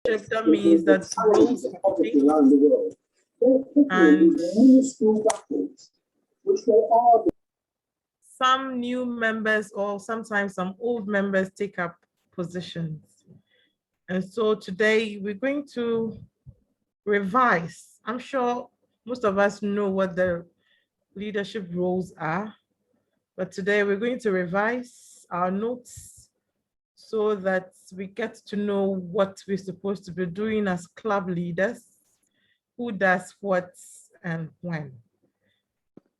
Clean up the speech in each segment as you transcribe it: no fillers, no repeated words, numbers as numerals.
That means that roles and some new members or sometimes some old members take up positions. And so today we're going to revise. I'm sure most of us know what the leadership roles are, but today we're going to revise our notes so that we get to know what we're supposed to be doing as club leaders, who does what and when.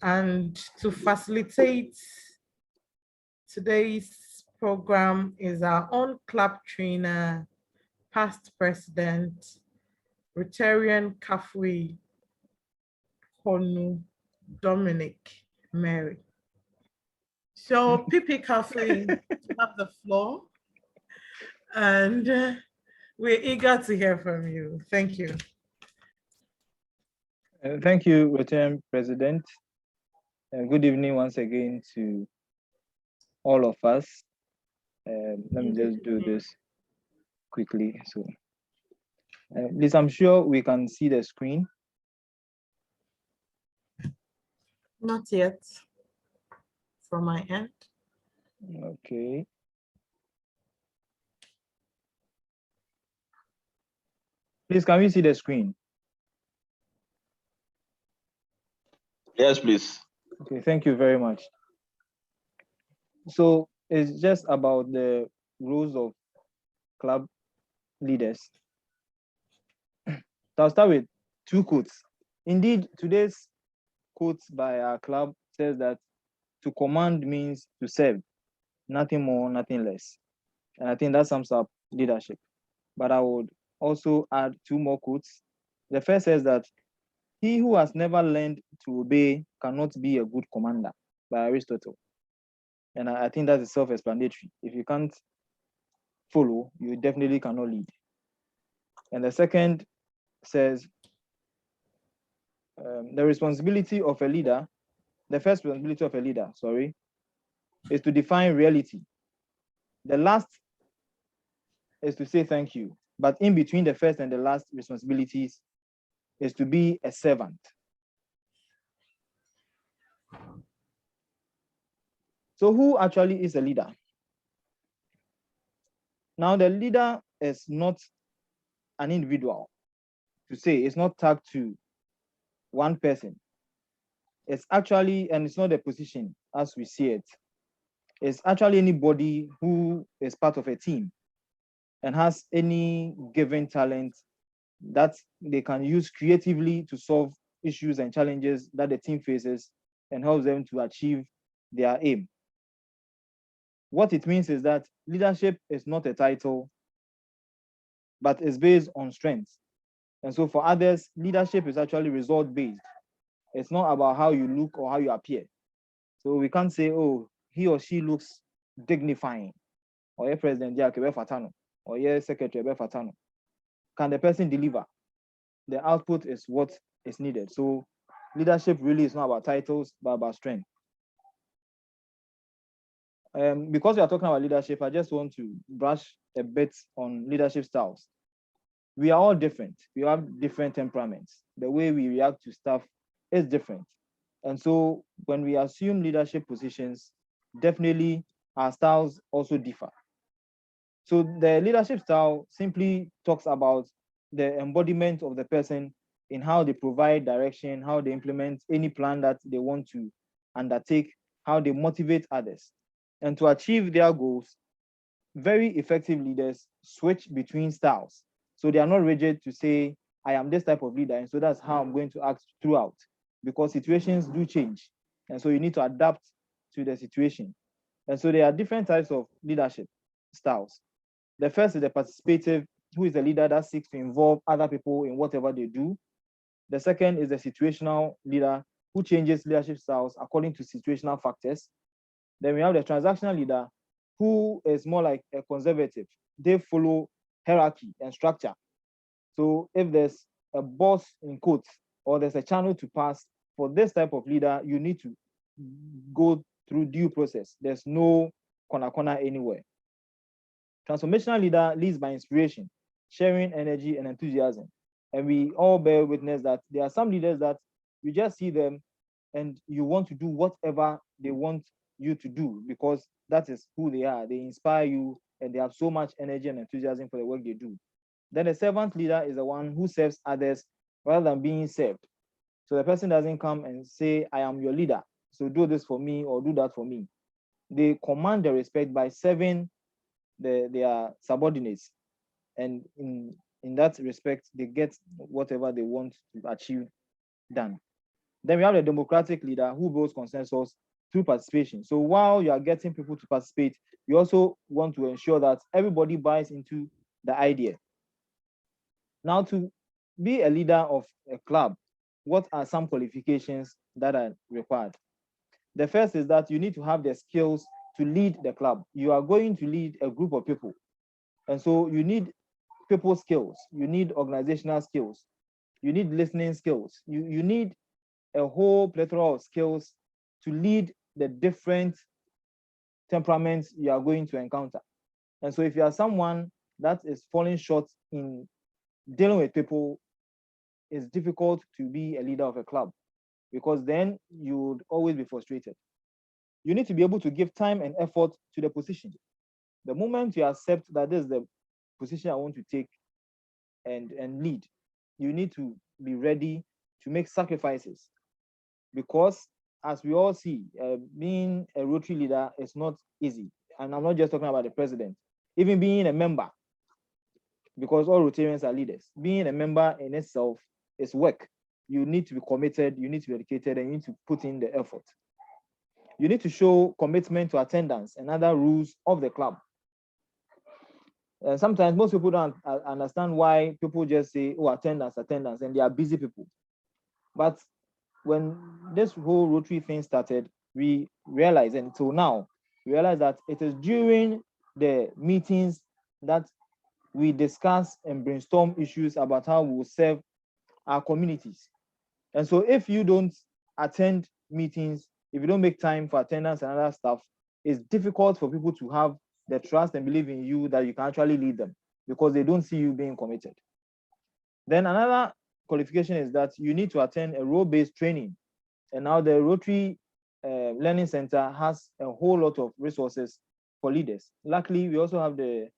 And to facilitate today's program is our own club trainer, past president, Rotarian Kafui, Kornu, Dominic, Mary. So Pipi Kafui, you have the floor, and we're eager to hear from you. Thank you. Thank you, Rotarian President. Good evening once again to all of us. Let me just do this quickly. So, Liz, I'm sure we can see the screen. Not yet, from my end. Okay. Please, can we see the screen? Yes, please. Okay, thank you very much. So it's just about the roles of club leaders. So I'll start with two quotes. Indeed, today's quote by our club says that to command means to serve, nothing more, nothing less. And I think that sums up leadership. But I would also add two more quotes. The first says that he who has never learned to obey cannot be a good commander, by Aristotle. And I think that is self-explanatory. If you can't follow, you definitely cannot lead. And the second says the responsibility of a leader, the first responsibility of a leader, is to define reality. The last is to say thank you. But in between the first and the last responsibilities is to be a servant. So who actually is a leader? Now, the leader is not an individual, to say, it's not tagged to one person. It's actually, and it's not a position as we see it. It's actually anybody who is part of a team and has any given talent that they can use creatively to solve issues and challenges that the team faces and helps them to achieve their aim. What it means is that leadership is not a title, but is based on strengths. And so for others, leadership is actually result-based. It's not about how you look or how you appear. So we can't say, oh, he or she looks dignifying, or your president, Fatano, or your secretary, Fatano. Can the person deliver? The output is what is needed. So leadership really is not about titles, but about strength. Because we are talking about leadership, I just want to brush a bit on leadership styles. We are all different. We have different temperaments. The way we react to stuff is different. And so when we assume leadership positions, definitely our styles also differ. So the leadership style simply talks about the embodiment of the person in how they provide direction, how they implement any plan that they want to undertake, how they motivate others. And to achieve their goals, very effective leaders switch between styles. So they are not rigid to say, I am this type of leader, and so that's how I'm going to act throughout, because situations do change. And so you need to adapt to the situation. And so there are different types of leadership styles. The first is the participative, who is a leader that seeks to involve other people in whatever they do. The second is the situational leader, who changes leadership styles according to situational factors. Then we have the transactional leader, who is more like a conservative. They follow hierarchy and structure. So if there's a boss in quotes, or there's a channel to pass, for this type of leader, you need to go through due process. There's no corner anywhere. Transformational leader leads by inspiration. sharing energy and enthusiasm. And we all bear witness that there are some leaders that you just see them and you want to do whatever they want you to do because that is who they are. They inspire you and they have so much energy and enthusiasm for the work they do. Then a servant leader is the one who serves others rather than being served. So the person doesn't come and say, I am your leader, so do this for me or do that for me. They command the respect by serving their subordinates. And in that respect, they get whatever they want to achieve done. Then we have the democratic leader who builds consensus through participation. So while you are getting people to participate, you also want to ensure that everybody buys into the idea. Now, to be a leader of a club, what are some qualifications that are required? The first is that you need to have the skills to lead the club. You are going to lead a group of people. And so you need people skills, you need organizational skills, you need listening skills, you need a whole plethora of skills to lead the different temperaments you are going to encounter. And so if you are someone that is falling short in dealing with people, it's difficult to be a leader of a club because then you would always be frustrated. You need to be able to give time and effort to the position. The moment you accept that this is the position I want to take and lead, you need to be ready to make sacrifices because as we all see, being a Rotary leader is not easy. And I'm not just talking about the president, even being a member, because all Rotarians are leaders. Being a member in itself is work. You need to be committed, you need to be dedicated, and you need to put in the effort. You need to show commitment to attendance and other rules of the club. Sometimes most people don't understand why people just say, oh, attendance, and they are busy people. But when this whole Rotary thing started, we realized, and until now, we realize that it is during the meetings that we discuss and brainstorm issues about how we will serve our communities. And so if you don't attend meetings, if you don't make time for attendance and other stuff, it's difficult for people to have the trust and believe in you that you can actually lead them because they don't see you being committed. Then another qualification is that you need to attend a role-based training. And now the Rotary Learning Center has a whole lot of resources for leaders. Luckily, we also have the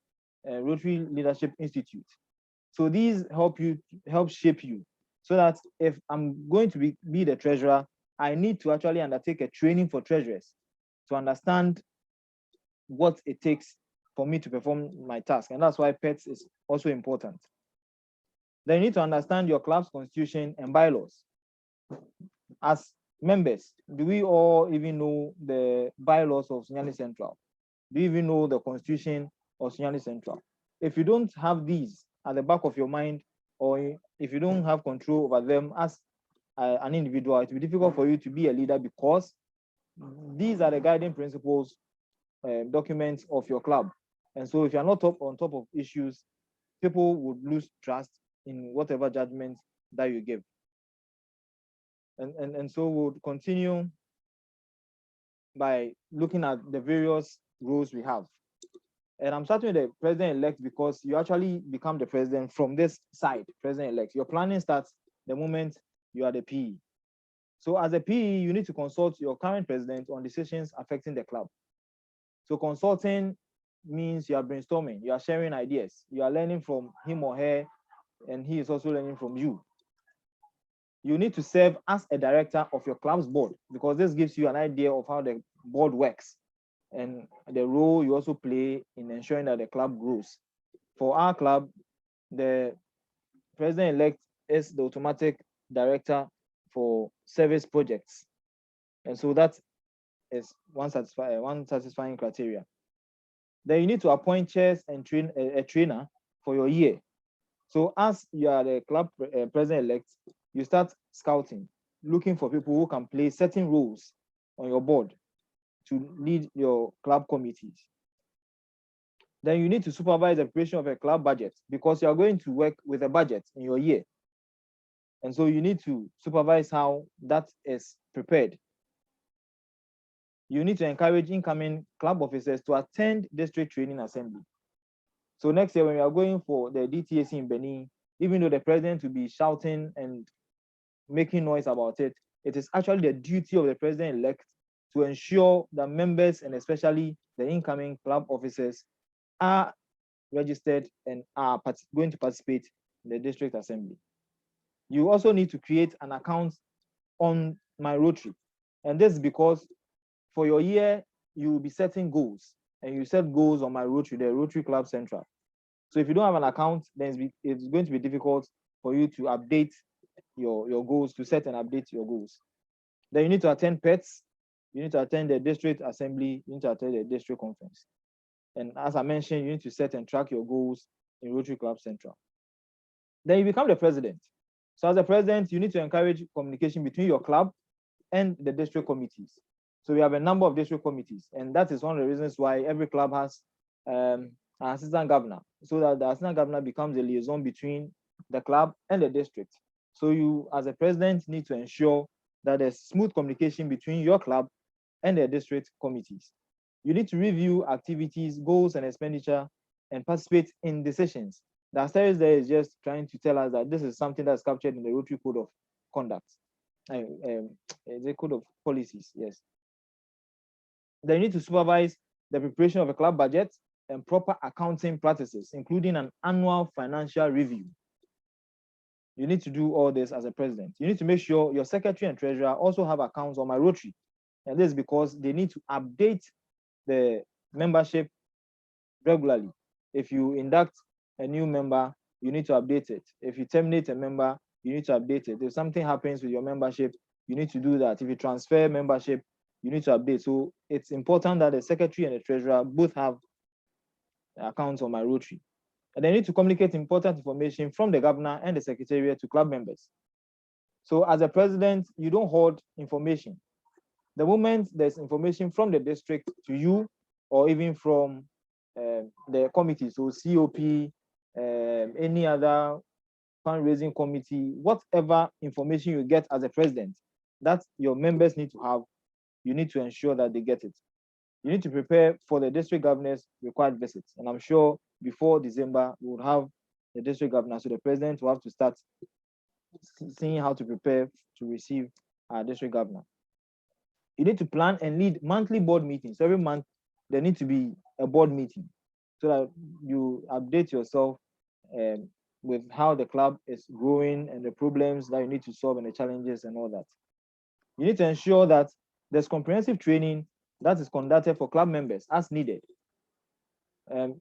Rotary Leadership Institute. So these help shape you so that if I'm going to be the treasurer, I need to actually undertake a training for treasurers to understand what it takes for me to perform my task. And that's why PETS is also important. Then you need to understand your club's constitution and bylaws. As members, do we all even know the bylaws of Sunyani-Central? Do you even know the constitution of Sunyani-Central? If you don't have these at the back of your mind, or if you don't have control over them as an individual, it will be difficult for you to be a leader because these are the guiding principles, documents of your club. And so if you're not on top of issues, people would lose trust in whatever judgment that you give. And so we'll continue by looking at the various roles we have. And I'm starting with the president-elect because you actually become the president from this side, president-elect. Your planning starts the moment you are the PE. So as a PE, you need to consult your current president on decisions affecting the club. So consulting means you are brainstorming, you are sharing ideas, you are learning from him or her, and he is also learning from you. You need to serve as a director of your club's board because this gives you an idea of how the board works and the role you also play in ensuring that the club grows. For our club, the president-elect is the automatic director for service projects. And so that is one satisfying criteria. Then you need to appoint chairs and train a trainer for your year. So as you are the club president-elect, you start scouting, looking for people who can play certain roles on your board to lead your club committees. Then you need to supervise the preparation of a club budget because you are going to work with a budget in your year. And so you need to supervise how that is prepared. You need to encourage incoming club officers to attend district training assembly So next year, when we are going for the DTAC in Benin, even though the president will be shouting and making noise about it, it is actually the duty of the president-elect to ensure that members and especially the incoming club officers are registered and are going to participate in the district assembly. You also need to create an account on my Rotary. And this is because for your year, you will be setting goals, and you set goals on my Rotary, the Rotary Club Central. So if you don't have an account, then it's going to be difficult for you to update your goals, to set and update your goals. Then you need to attend PETS, you need to attend the district assembly, you need to attend the district conference. And as I mentioned, you need to set and track your goals in Rotary Club Central. Then you become the president. So as a president, you need to encourage communication between your club and the district committees. So we have a number of district committees, and that is one of the reasons why every club has an assistant governor, so that the assistant governor becomes a liaison between the club and the district. So you, as a president, need to ensure that there's smooth communication between your club and the district committees. You need to review activities, goals, and expenditure, and participate in decisions. The asterisk there is just trying to tell us that this is something that's captured in the Rotary Code of Conduct. The Code of Policies, yes. Then you need to supervise the preparation of a club budget and proper accounting practices, including an annual financial review. You need to do all this as a president. You need to make sure your secretary and treasurer also have accounts on my Rotary. And this is because they need to update the membership regularly. If you induct a new member, you need to update it. If you terminate a member, you need to update it. If something happens with your membership, you need to do that. If you transfer membership, you need to update. So it's important that the secretary and the treasurer both have accounts on my Rotary. And they need to communicate important information from the governor and the secretariat to club members. So as a president, you don't hoard information. The moment there's information from the district to you, or even from the committee, so COP, any other fundraising committee, whatever information you get as a president that your members need to have, you need to ensure that they get it. You need to prepare for the district governor's required visits. And I'm sure before December, we will have the district governor. So the president will have to start seeing how to prepare to receive our district governor. You need to plan and lead monthly board meetings. Every month, there needs to be a board meeting so that you update yourself with how the club is growing and the problems that you need to solve and the challenges and all that. You need to ensure that there's comprehensive training that is conducted for club members as needed.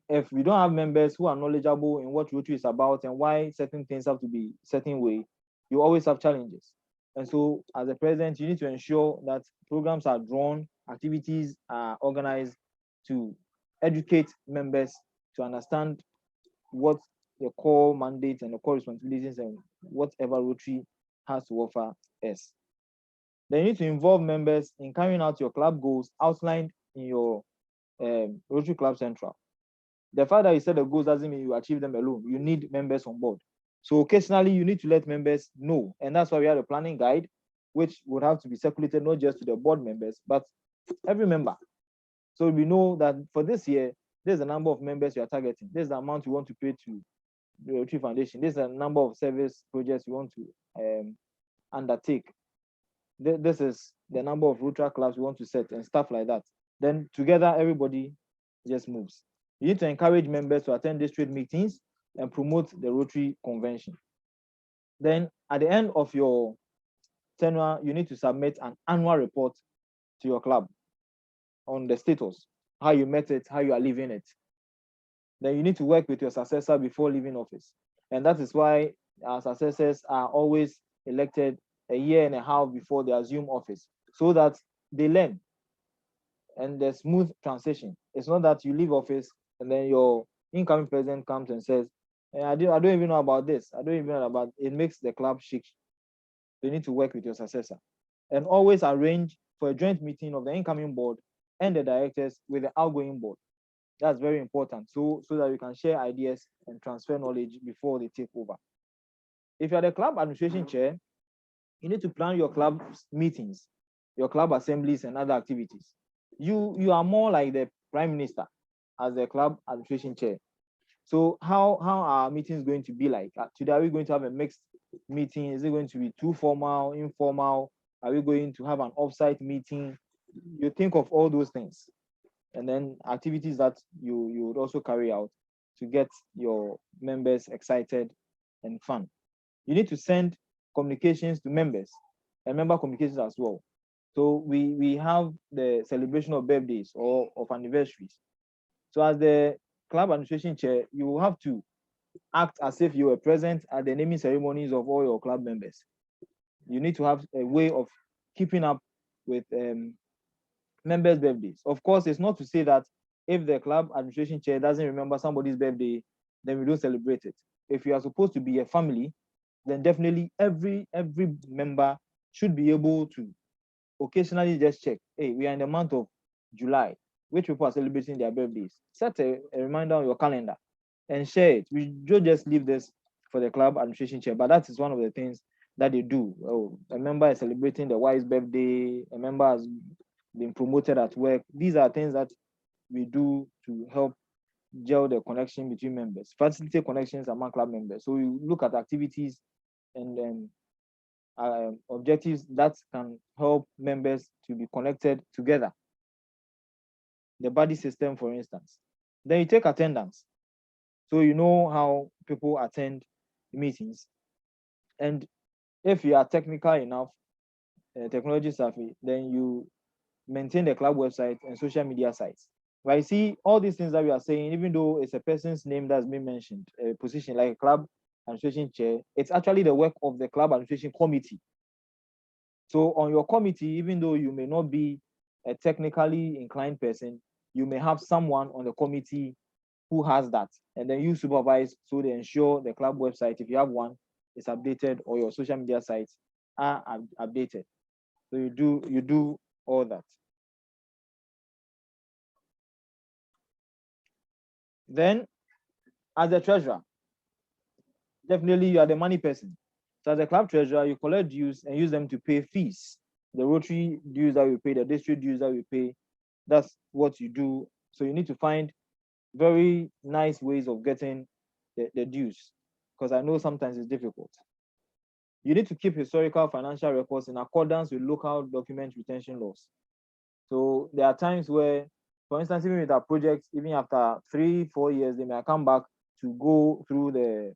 If we don't have members who are knowledgeable in what Rotary is about and why certain things have to be a certain way, you always have challenges. And so as a president, you need to ensure that programs are drawn, activities are organized to educate members to understand what the core mandates and the core responsibilities and whatever Rotary has to offer is. Then you need to involve members in carrying out your club goals outlined in your Rotary Club Central. The fact that you set the goals doesn't mean you achieve them alone. You need members on board. So occasionally you need to let members know. And that's why we have a planning guide, which would have to be circulated not just to the board members, but every member. So we know that for this year, there's a number of members you are targeting. There's the amount you want to pay to the Rotary Foundation. There's a number of service projects you want to undertake. This is the number of Rotary clubs we want to set and stuff like that. Then together, everybody just moves. You need to encourage members to attend district meetings and promote the Rotary Convention. Then at the end of your tenure, you need to submit an annual report to your club on the status, how you met it, how you are living it. Then you need to work with your successor before leaving office. And that is why our successors are always elected a year and a half before they assume office, so that they learn and there's smooth transition. It's not that you leave office and then your incoming president comes and says, I don't even know about this. I don't even know about it. It makes the club shake. You need to work with your successor and always arrange for a joint meeting of the incoming board and the directors with the outgoing board. That's very important, so that you can share ideas and transfer knowledge before they take over. If you're the club administration chair, you need to plan your club meetings, your club assemblies, and other activities. You are more like the prime minister as the club administration chair. So how are meetings going to be like? Today, are we going to have a mixed meeting? Is it going to be too formal, informal? Are we going to have an offsite meeting? You think of all those things, and then activities that you would also carry out to get your members excited and fun. You need to send communications to members and member communications as well. So we have the celebration of birthdays or of anniversaries. So as the club administration chair, you will have to act as if you were present at the naming ceremonies of all your club members. You need to have a way of keeping up with members' birthdays. Of course, it's not to say that if the club administration chair doesn't remember somebody's birthday, then we don't celebrate it. If you are supposed to be a family, then definitely every member should be able to occasionally just check, hey, we are in the month of July, which people are celebrating their birthdays. Set a reminder on your calendar and share it. We don't just leave this for the club administration chair, but that is one of the things that they do. Oh, a member is celebrating the wife's birthday, a member has been promoted at work. These are things that we do to help gel the connection between members, facilitate connections among club members. So we look at activities and objectives that can help members to be connected together. The buddy system, for instance. Then you take attendance. So you know how people attend meetings. And if you are technical enough, technology savvy, then you maintain the club website and social media sites. But you see, all these things that we are saying, even though it's a person's name that's been mentioned, a position like a club administration chair, it's actually the work of the club administration committee. So on your committee, even though you may not be a technically inclined person, you may have someone on the committee who has that, and then you supervise so they ensure the club website, if you have one, is updated or your social media sites are updated. So you do all that. Then, as the treasurer, definitely you are the money person. So as a club treasurer, you collect dues and use them to pay fees. The Rotary dues that we pay, the district dues that we pay, that's what you do. So you need to find very nice ways of getting the dues, because I know sometimes it's difficult. You need to keep historical financial records in accordance with local document retention laws. So there are times where, for instance, even with our projects, even after 3-4 years, they may come back to go through the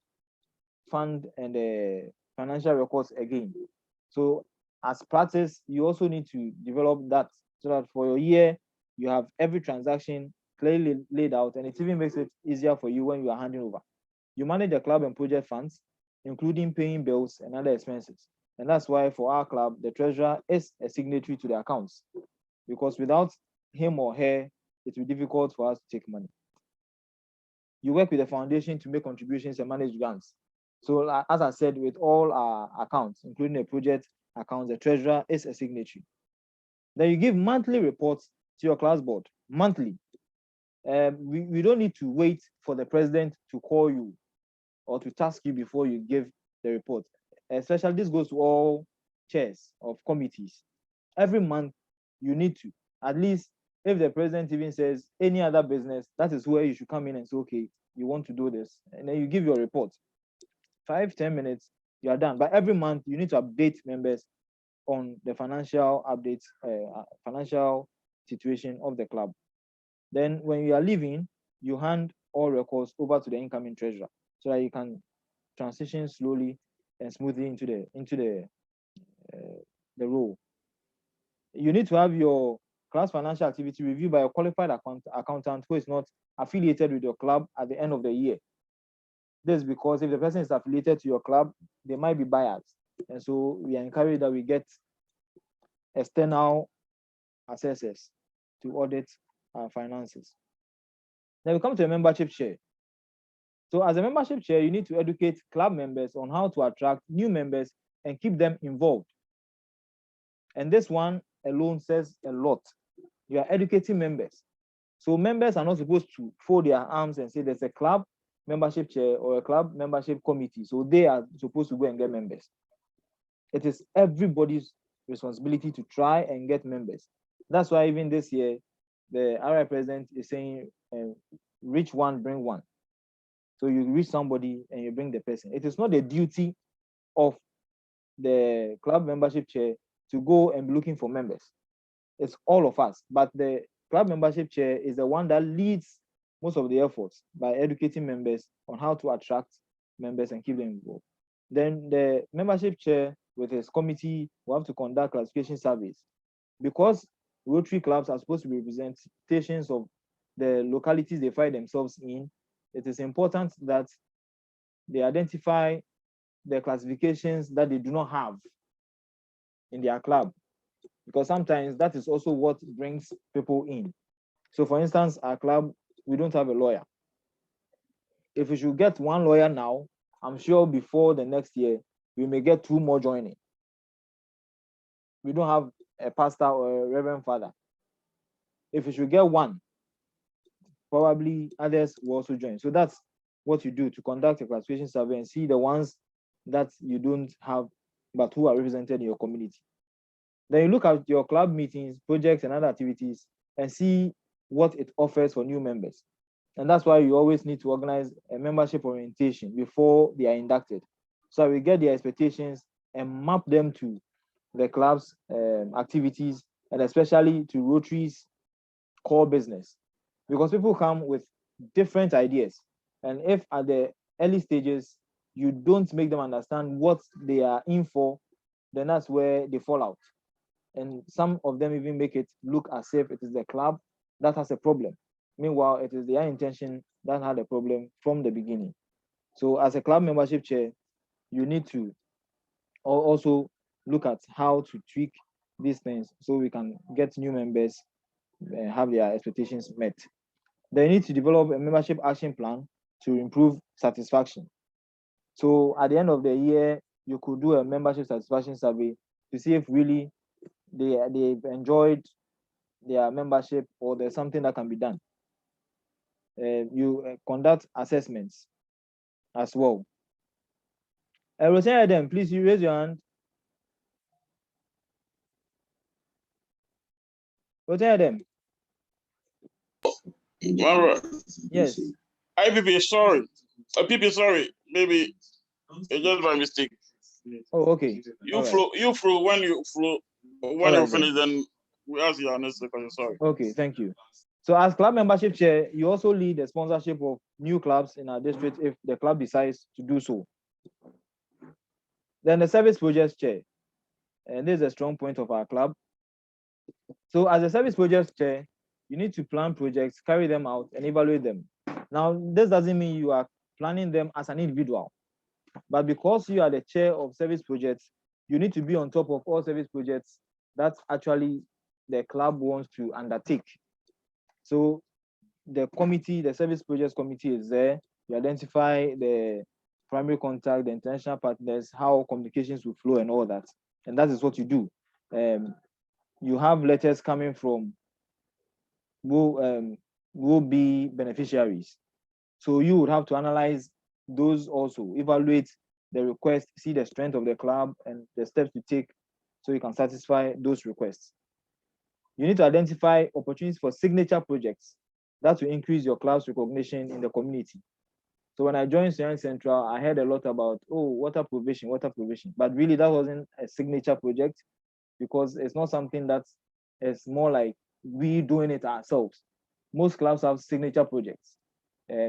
fund and the financial records again. So as practice, you also need to develop that so that for your year, you have every transaction clearly laid out, and it even makes it easier for you when you are handing over. You manage the club and project funds, including paying bills and other expenses. And that's why for our club, the treasurer is a signatory to the accounts, because without him or her, it will be difficult for us to take money. You work with the foundation to make contributions and manage grants. So as I said, with all our accounts, including the project accounts, the treasurer is a signatory. Then you give monthly reports to your class board, monthly. We don't need to wait for the president to call you or to task you before you give the report. Especially this goes to all chairs of committees. Every month, you need to, at least if the president even says any other business, that is where you should come in and say, okay, you want to do this. And then you give your report. 5-10 minutes, you are done. But every month, you need to update members on the financial updates, financial situation of the club. Then when you are leaving, you hand all records over to the incoming treasurer so that you can transition slowly and smoothly into the role. You need to have your class financial activity reviewed by a qualified accountant who is not affiliated with your club at the end of the year. This is because if the person is affiliated to your club, they might be biased. And so we are encouraged that we get external assessors to audit our finances. Then we come to the membership share. So as a membership chair, you need to educate club members on how to attract new members and keep them involved. And this one alone says a lot. You are educating members. So members are not supposed to fold their arms and say there's a club membership chair or a club membership committee, so they are supposed to go and get members. It is everybody's responsibility to try and get members. That's why even this year, the RI president is saying, reach one, bring one. So you reach somebody and you bring the person. It is not the duty of the club membership chair to go and be looking for members. It's all of us. But the club membership chair is the one that leads most of the efforts by educating members on how to attract members and keep them involved. Then the membership chair with his committee will have to conduct classification surveys. Because Rotary clubs are supposed to be representations of the localities they find themselves in, it is important that they identify the classifications that they do not have in their club, because sometimes that is also what brings people in. So for instance, our club, we don't have a lawyer. If we should get one lawyer now, I'm sure before the next year, we may get 2 more joining. We don't have a pastor or a reverend father. If we should get one, probably others will also join. So that's what you do to conduct a classification survey and see the ones that you don't have, but who are represented in your community. Then you look at your club meetings, projects, and other activities and see what it offers for new members. And that's why you always need to organize a membership orientation before they are inducted. So we get their expectations and map them to the club's activities, and especially to Rotary's core business. Because people come with different ideas. And if at the early stages, you don't make them understand what they are in for, then that's where they fall out. And some of them even make it look as if it is the club that has a problem. Meanwhile, it is their intention that had a problem from the beginning. So as a club membership chair, you need to also look at how to tweak these things so we can get new members and have their expectations met. They need to develop a membership action plan to improve satisfaction. So at the end of the year, you could do a membership satisfaction survey to see if really they've enjoyed their membership or there's something that can be done. You conduct assessments as well. Rotarian, please, you raise your hand. Rotarian. Yes. IPP, sorry. PP, sorry. Maybe it's just by mistake. Oh, okay. You flow when you Right, finish, then we ask you our next question. Sorry. Okay, thank you. So as club membership chair, you also lead the sponsorship of new clubs in our district if the club decides to do so. Then the service projects chair, and this is a strong point of our club. So as a service projects chair, you need to plan projects, carry them out, and evaluate them. Now, this doesn't mean you are planning them as an individual, but because you are the chair of service projects, you need to be on top of all service projects that actually the club wants to undertake. So the committee, the service projects committee is there. You identify the primary contact, the international partners, how communications will flow and all that. And that is what you do. You have letters coming from who will be beneficiaries. So you would have to analyze those also, evaluate the request, see the strength of the club and the steps to take so you can satisfy those requests. You need to identify opportunities for signature projects that will increase your club's recognition in the community. So when I joined Sunyani-Central, I heard a lot about, water provision, but really that wasn't a signature project because it's not something that is more like we doing it ourselves. Most clubs have signature projects.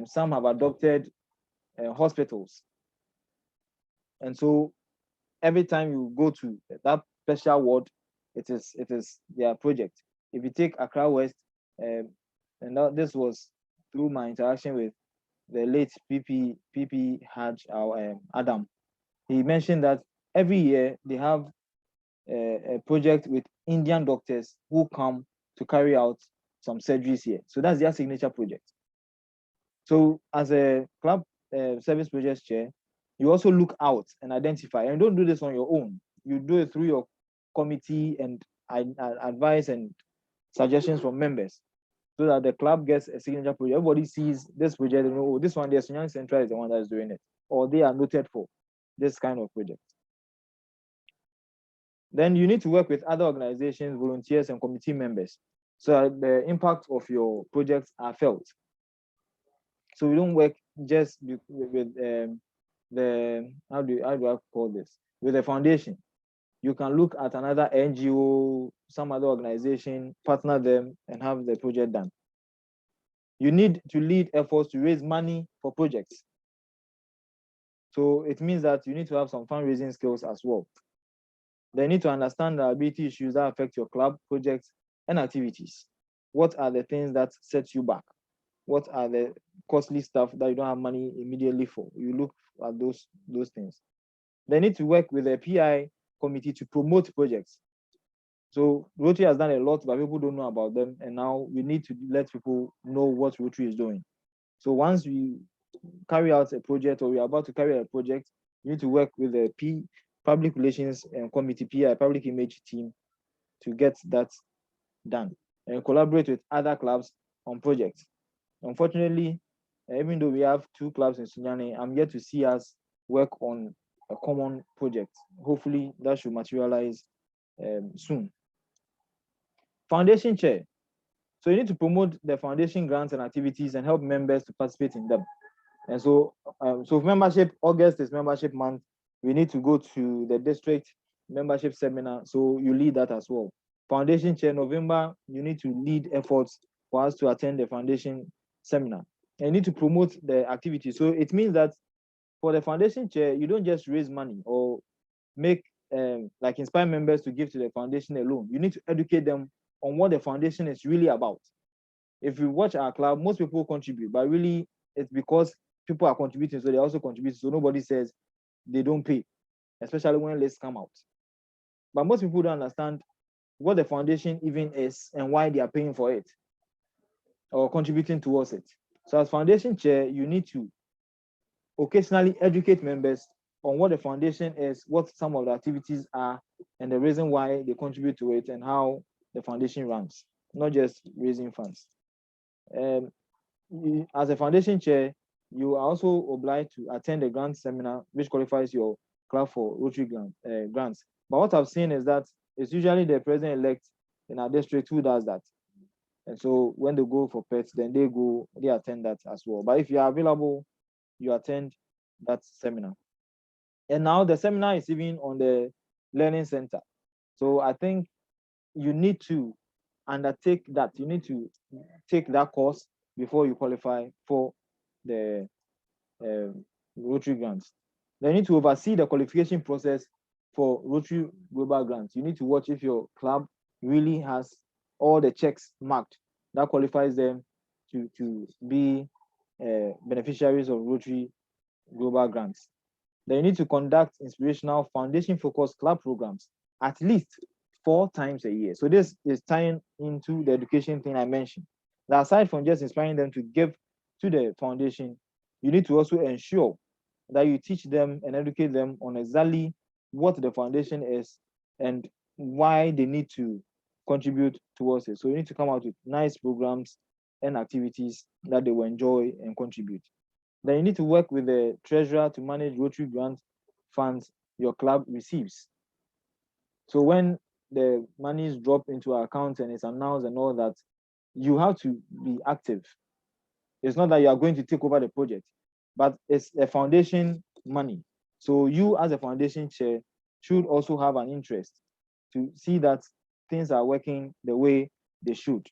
Some have adopted hospitals. And so every time you go to that special ward, it is their project. If you take Accra West, and this was through my interaction with the late PP Haj Adam. He mentioned that every year they have a project with Indian doctors who come to carry out some surgeries here. So that's their signature project. So as a club service project chair, you also look out and identify, and don't do this on your own. You do it through your committee and advice and suggestions from members so that the club gets a signature project. Everybody sees this project and know, this one, the Sunyani-Central is the one that is doing it, or they are noted for this kind of project. Then you need to work with other organizations, volunteers, and committee members so that the impact of your projects are felt. So we don't work just with the how do I call this, with the foundation. You can look at another NGO, some other organization, partner them, and have the project done. You need to lead efforts to raise money for projects. So it means that you need to have some fundraising skills as well. They need to understand the ability issues that affect your club, projects, and activities. What are the things that set you back? What are the costly stuff that you don't have money immediately for? You look at those things. They need to work with a PI committee to promote projects. So Rotary has done a lot, but people don't know about them. And now we need to let people know what Rotary is doing. So once we carry out a project, or we are about to carry out a project, you need to work with the public relations and committee, PI, public image team, to get that done, and collaborate with other clubs on projects. Unfortunately, even though we have 2 clubs in Sunyani, I'm yet to see us work on a common project. Hopefully that should materialize soon. Foundation chair. So you need to promote the foundation grants and activities and help members to participate in them. And so, membership, August is membership month. We need to go to the district membership seminar. So you lead that as well. Foundation chair, November, you need to lead efforts for us to attend the foundation seminar. And you need to promote the activity. So it means that for the foundation chair, you don't just raise money or make like inspire members to give to the foundation alone. You need to educate them on what the foundation is really about. If you watch our club, most people contribute, but really it's because people are contributing, so they also contribute. So nobody says they don't pay, especially when lists come out. But most people don't understand what the foundation even is and why they are paying for it or contributing towards it. So as foundation chair, you need to occasionally educate members on what the foundation is, what some of the activities are, and the reason why they contribute to it, and how the foundation runs, not just raising funds. As a foundation chair, you are also obliged to attend a grant seminar which qualifies your club for Rotary grants. But what I've seen is that it's usually the president-elect in our district who does that. And so when they go for pets, then they attend that as well. But if you are available, you attend that seminar. And now the seminar is even on the learning center. So I think you need to undertake that. You need to take that course before you qualify for the Rotary grants. Then you need to oversee the qualification process for Rotary Global grants. You need to watch if your club really has all the checks marked that qualifies them to be beneficiaries of Rotary Global grants. Then you need to conduct inspirational foundation-focused club programs at least 4 times a year. So this is tying into the education thing I mentioned. That aside from just inspiring them to give to the foundation, you need to also ensure that you teach them and educate them on exactly what the foundation is and why they need to contribute towards it. So you need to come out with nice programs and activities that they will enjoy and contribute. Then you need to work with the treasurer to manage Rotary grant funds your club receives. So when the money is dropped into our account and it's announced and all that, you have to be active. It's not that you are going to take over the project, but it's a foundation money. So you as a foundation chair should also have an interest to see that things are working the way they should.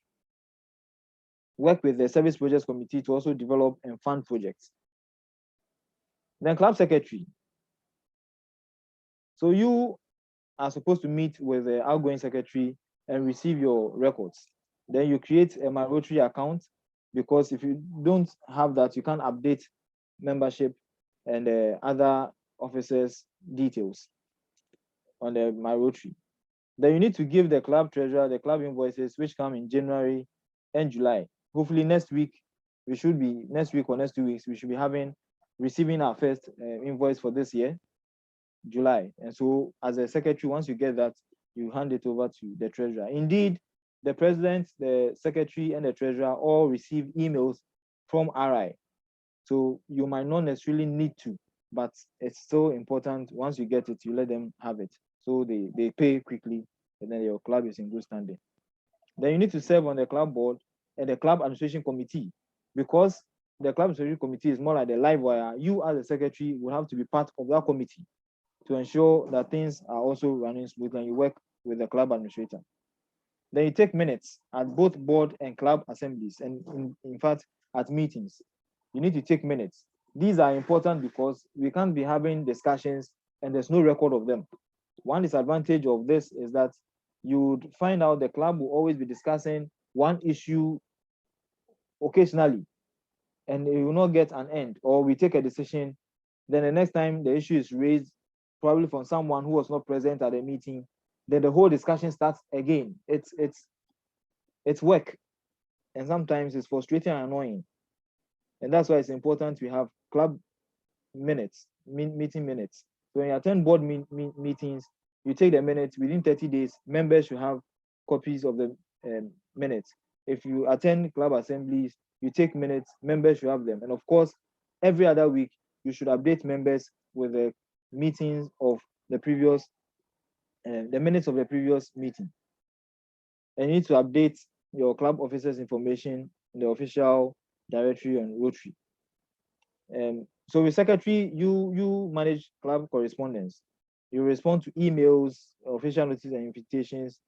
Work with the service projects committee to also develop and fund projects. Then club secretary. So you are supposed to meet with the outgoing secretary and receive your records. Then you create a My Rotary account, because if you don't have that, you can't update membership and other officers' details on the My Rotary. Then you need to give the club treasurer the club invoices, which come in January and July. Hopefully next week or next 2 weeks, we should be receiving our first invoice for this year, July. And so as a secretary, once you get that, you hand it over to the treasurer. Indeed, the president, the secretary, and the treasurer all receive emails from RI. So you might not necessarily need to, but it's so important. Once you get it, you let them have it. So they pay quickly, and then your club is in good standing. Then you need to serve on the club board and the club administration committee, because the club secretary committee is more like the live wire. You as the secretary will have to be part of that committee to ensure that things are also running smoothly and you work with the club administrator. Then you take minutes at both board and club assemblies, and in fact, at meetings. You need to take minutes. These are important because we can't be having discussions and there's no record of them. One disadvantage of this is that you would find out the club will always be discussing one issue occasionally and it will not get an end, or we take a decision, then the next time the issue is raised, probably from someone who was not present at the meeting, then the whole discussion starts again. It's work, and sometimes it's frustrating and annoying. And that's why it's important to have club minutes, meeting minutes. So when you attend board meetings, you take the minutes within 30 days. Members should have copies of the minutes. If you attend club assemblies, you take minutes, members should have them. And of course, every other week, you should update members with the meetings of the previous, the minutes of the previous meeting. And you need to update your club officers' information in the official directory on Rotary. So with secretary, you manage club correspondence. You respond to emails, official notices and invitations,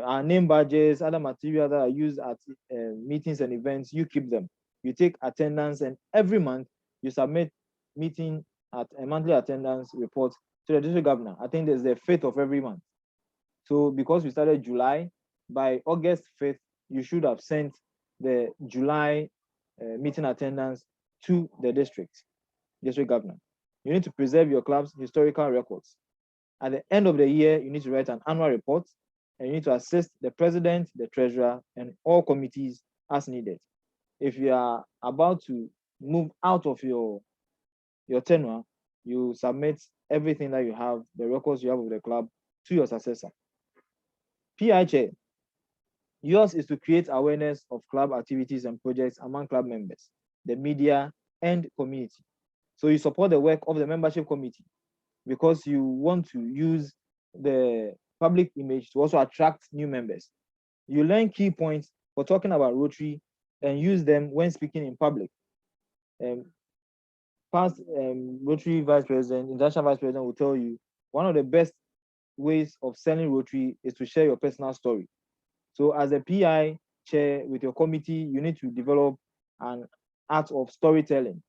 our name badges, other material that are used at meetings and events, you keep them. You take attendance, and every month you submit a monthly attendance report to the district governor. I think there's the 5th of every month. So because we started July, by August 5th, you should have sent the July meeting attendance to the district governor. You need to preserve your club's historical records. At the end of the year, you need to write an annual report, and you need to assist the president, the treasurer, and all committees as needed. If you are about to move out of your tenure, you submit everything that you have, the records you have of the club, to your successor. PI chair, yours is to create awareness of club activities and projects among club members, the media, and community. So you support the work of the membership committee because you want to use the public image to also attract new members. You learn key points for talking about Rotary and use them when speaking in public. Past Rotary vice president, international vice president will tell you one of the best ways of selling Rotary is to share your personal story. So as a PI chair with your committee, you need to develop an art of storytelling.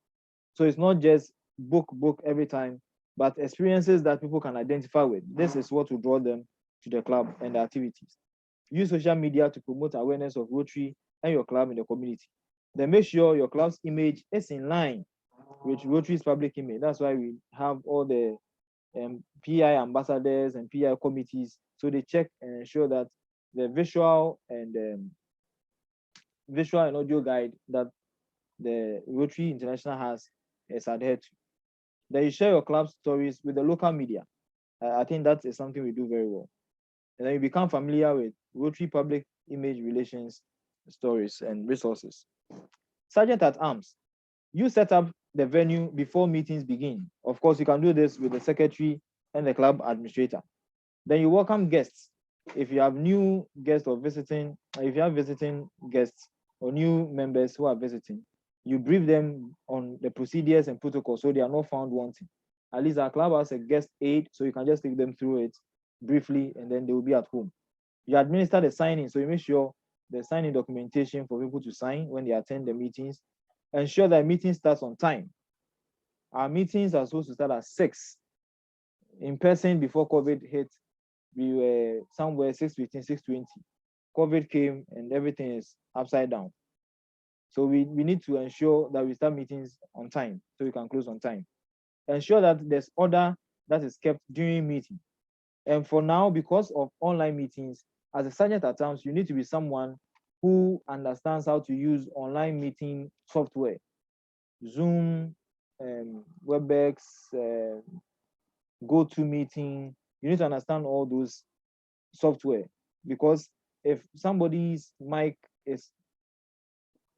So it's not just book every time, but experiences that people can identify with. This is what will draw them to the club and the activities. Use social media to promote awareness of Rotary and your club in the community. Then make sure your club's image is in line with Rotary's public image. That's why we have all the PI ambassadors and PI committees. So they check and ensure that the visual and audio guide that the Rotary International has is adhered to. Then you share your club stories with the local media. I think that is something we do very well. And then you become familiar with Rotary public image relations stories and resources. Sergeant at Arms, you set up the venue before meetings begin. Of course, you can do this with the secretary and the club administrator. Then you welcome guests. If you have new guests or visiting, if you have visiting guests or new members who are visiting, you brief them on the procedures and protocols so they are not found wanting. At least our club has a guest aid, so you can just take them through it briefly and then they will be at home. You administer the signing, so you make sure the signing documentation for people to sign when they attend the meetings. Ensure that meeting starts on time. Our meetings are supposed to start at 6. In person, before COVID hit, we were somewhere 6:15, 6:20. COVID came and everything is upside down. So we need to ensure that we start meetings on time so we can close on time. Ensure that there's order that is kept during meeting. And for now, because of online meetings, as a sergeant at arms, you need to be someone who understands how to use online meeting software, Zoom, WebEx, GoToMeeting. You need to understand all those software because if somebody's mic is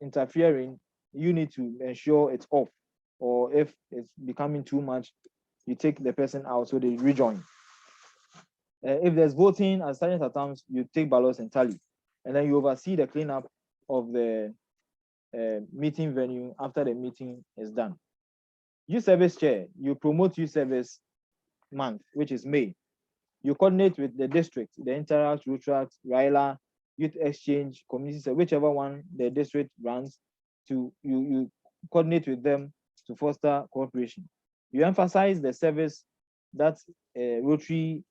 interfering, you need to ensure it's off, or if it's becoming too much, you take the person out so they rejoin. If there's voting as sergeant at arms, you take ballots and tally, and then you oversee the cleanup of the meeting venue after the meeting is done. Youth service chair, you promote youth service month, which is May. You coordinate with the district, the Interact, Rotaract, RILA, Youth Exchange, Community, whichever one the district runs, you coordinate with them to foster cooperation. You emphasize the service that Rotary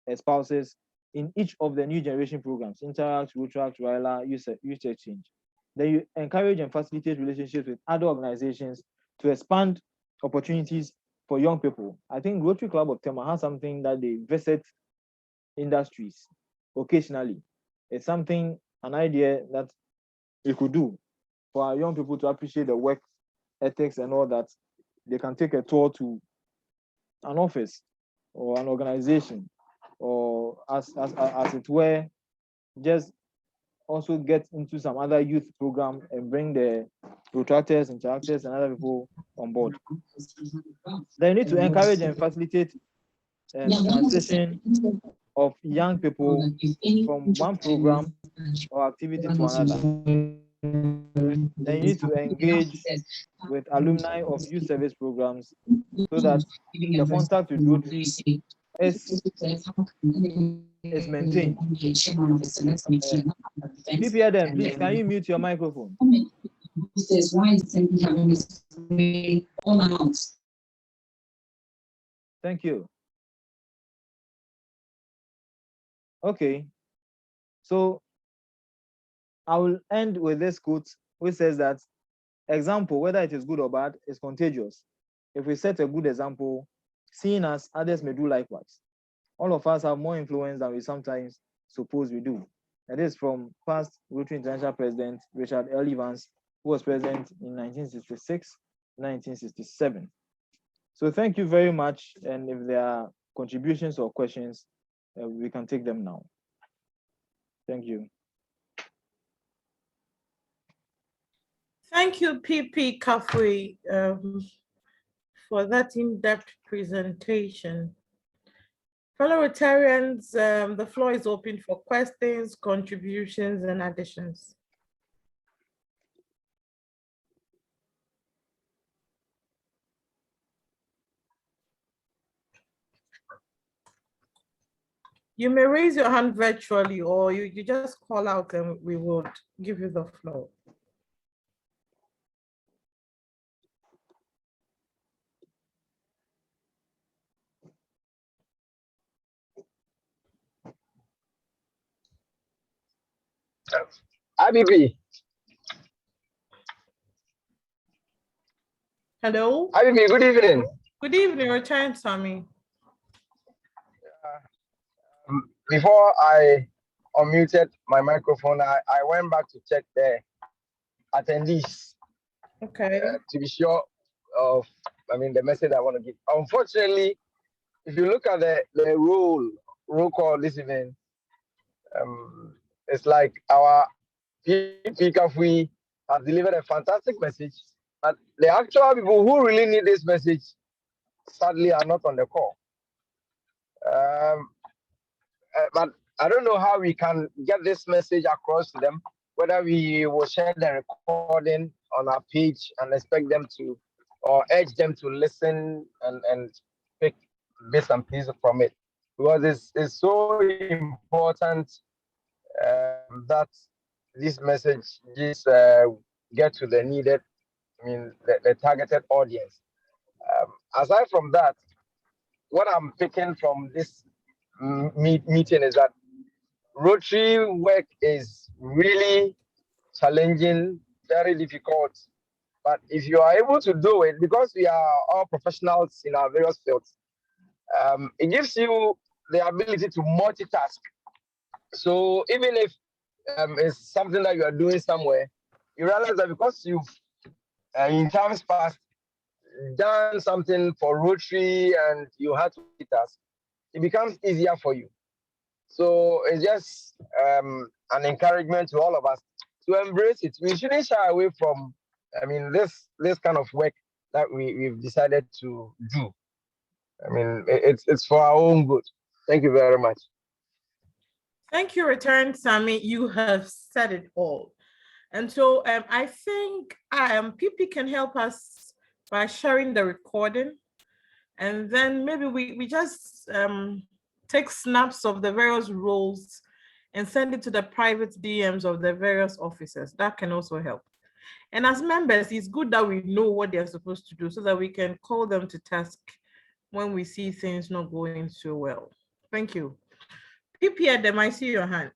espouses in each of the new generation programs, Interact, Rotaract, RILA, Youth Exchange. Then you encourage and facilitate relationships with other organizations to expand opportunities for young people. I think Rotary Club of Tema has something that they visit industries occasionally. It's something, an idea that we could do for our young people to appreciate the work ethics and all that. They can take a tour to an office or an organization, or as it were, just also get into some other youth program and bring the Rotaractors, Interactors, and other people on board. They need to encourage and facilitate transition of young people from one program or activity to another. Then you need to engage with alumni of youth service programs so that the contact with Rotary is maintained. PPRM, please, can you mute your microphone? Thank you. Okay, so I will end with this quote, which says that example, whether it is good or bad, is contagious. If we set a good example, seeing us, others may do likewise. All of us have more influence than we sometimes suppose we do. That is from past Rotary International President Richard L. Evans, who was president in 1966, 1967. So thank you very much. And if there are contributions or questions, we can take them now. Thank you. Thank you, PP Kafui, for that in-depth presentation. Fellow Rotarians, the floor is open for questions, contributions, and additions. You may raise your hand virtually, or you just call out and we will give you the floor. IBP. Hello. IBP, good evening. Good evening, Return Sammy. Before I unmuted my microphone, I went back to check the attendees. Okay. To be sure of, the message I want to give. Unfortunately, if you look at the roll call this evening, it's like our Kafui has delivered a fantastic message, but the actual people who really need this message sadly are not on the call. But I don't know how we can get this message across to them, whether we will share the recording on our page and expect them to, or urge them to listen and pick bits and pieces from it. Because it's so important that this message just get to the needed, the targeted audience. Aside from that, what I'm picking from this meeting is that Rotary work is really challenging, very difficult. But if you are able to do it, because we are all professionals in our various fields, it gives you the ability to multitask. So even if it's something that you are doing somewhere, you realize that because you've, in times past, done something for Rotary and you had to multitask, it becomes easier for you. So it's just an encouragement to all of us to embrace it. We shouldn't shy away from, this kind of work that we've decided to do. It's for our own good. Thank you very much. Thank you, Return Sammy. You have said it all. And so I think PP can help us by sharing the recording. And then maybe we just take snaps of the various roles and send it to the private DMs of the various officers. That can also help. And as members, it's good that we know what they're supposed to do so that we can call them to task when we see things not going so well. Thank you. PP Adam, I see your hand.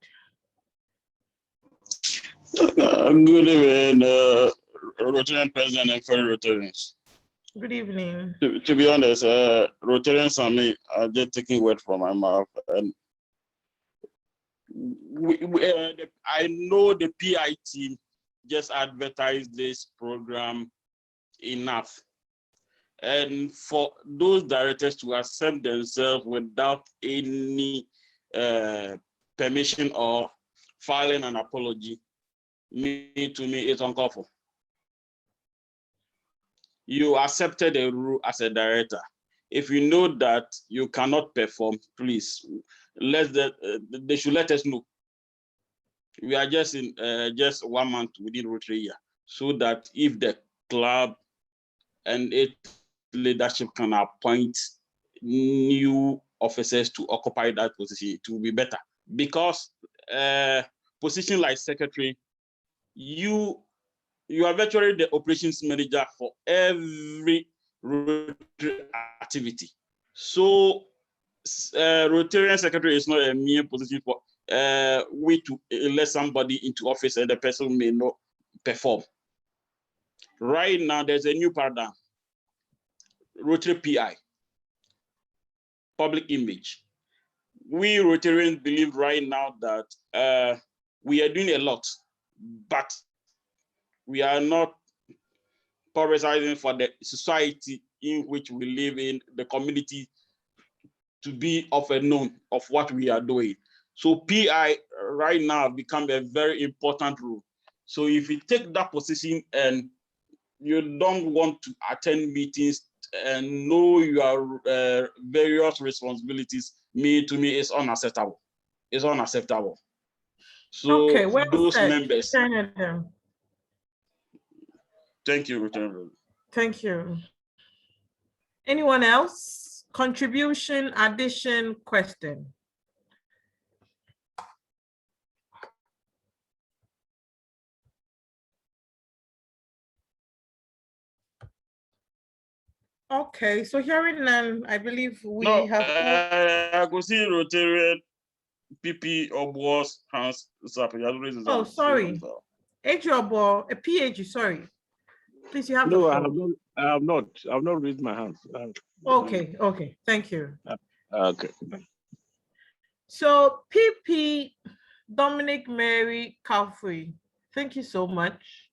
Good evening, Rotarian President and fellow Rotarians. Good evening. To be honest, Rotarians and me are just taking word from my mouth. And I know the PI team just advertised this program enough. And for those directors to accept themselves without any permission or filing an apology, to me, it's uncalled for. You accepted a role as a director. If you know that you cannot perform, please, they should let us know. We are just in just 1 month within Rotary year, so that if the club and its leadership can appoint new officers to occupy that position, it will be better. Because position like secretary, you are virtually the operations manager for every Rotary activity. So Rotarian secretary is not a mere position for we to elect somebody into office and the person may not perform. Right now, there's a new paradigm. Rotary PI, public image. We Rotarians believe right now that we are doing a lot, but we are not publicizing for the society in which we live in, the community, to be of a known of what we are doing. So PI right now become a very important role. So if you take that position and you don't want to attend meetings and know your various responsibilities, to me, it's unacceptable. It's unacceptable. So okay, well those said. members. Thank you, Lieutenant. Thank you. Anyone else? Contribution, addition, question? Okay, so hearing none, I believe we have. I could see Rotarian PP or boss hands up. Oh, sorry. Or a PH, sorry. Please, you have no, the floor. I have not raised my hands. Okay, thank you. Okay. So PP Dominic Mary Kafui, thank you so much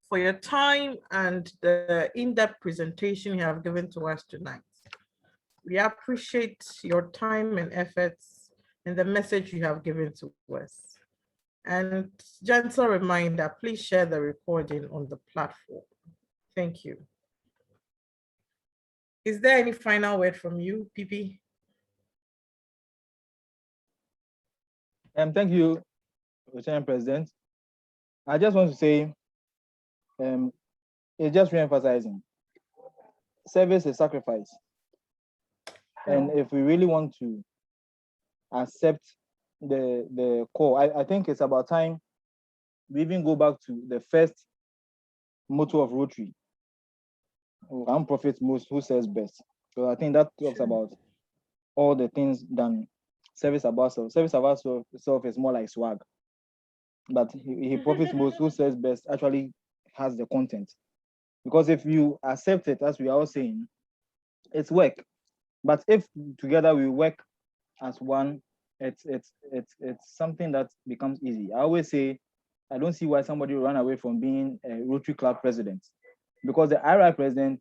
for your time and the in-depth presentation you have given to us tonight. We appreciate your time and efforts and the message you have given to us. And gentle reminder, please share the recording on the platform. Thank you. Is there any final word from you, PP? Thank you, Lieutenant President. I just want to say, it's just re-emphasizing, service is sacrifice. And if we really want to accept the call, I think it's about time we even go back to the first motto of Rotary. One profits most, who says best. So I think that talks about all the things done. Service about self. Service about self is more like swag. But he profits most, who says best actually has the content. Because if you accept it, as we are all saying, it's work. But if together we work as one, it's something that becomes easy. I always say, I don't see why somebody will run away from being a Rotary Club president, because the IRI president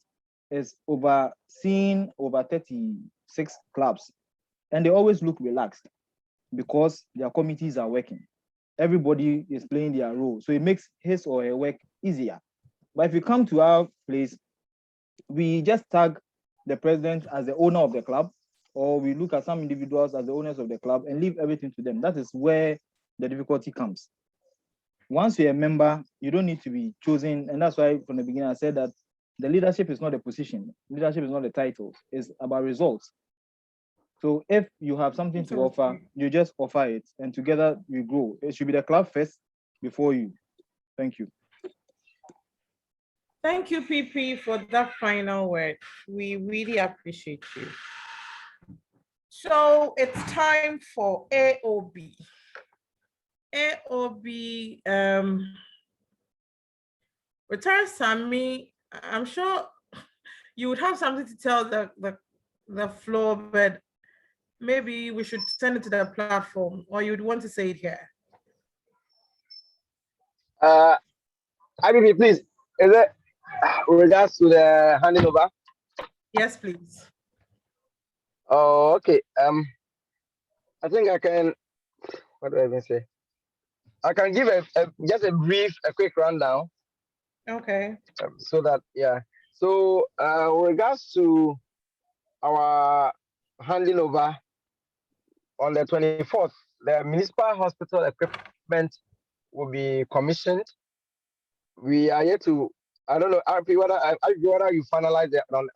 is overseeing over 36 clubs, and they always look relaxed because their committees are working. Everybody is playing their role, so it makes his or her work easier. But if you come to our place, we just tag the president as the owner of the club, or we look at some individuals as the owners of the club and leave everything to them. That is where the difficulty comes. Once you're a member, you don't need to be chosen. And that's why from the beginning I said that the leadership is not a position. Leadership is not a title. It's about results. So if you have something to offer, you just offer it, and together we grow. It should be the club first before you. Thank you. Thank you, PP, for that final word. We really appreciate you. So it's time for AOB. AOB, Retired Sammy, I'm sure you would have something to tell the floor, but maybe we should send it to the platform, or you'd want to say it here. IBB, please, is it regards to the handing over? Yes, please. Oh, okay. I think I can, what do I even say? I can give just a quick rundown. Okay. So that, yeah. So regards to our handing over on the 24th, the municipal hospital equipment will be commissioned. We are yet to, I don't know, RP, whether you finalize it on.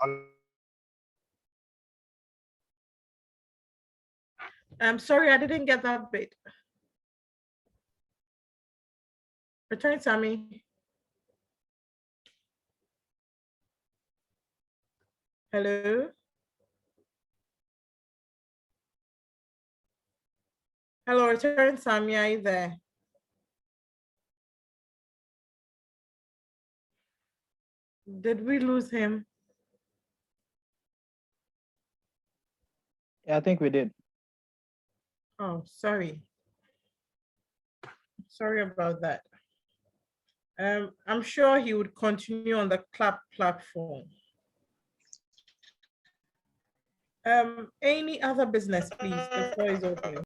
I'm sorry, I didn't get that bit. Return, Sammy. Hello? Hello, return, Sammy, are you there? Did we lose him? Yeah, I think we did. Oh, sorry. Sorry about that. I'm sure he would continue on the club platform. Any other business, please? The floor is open.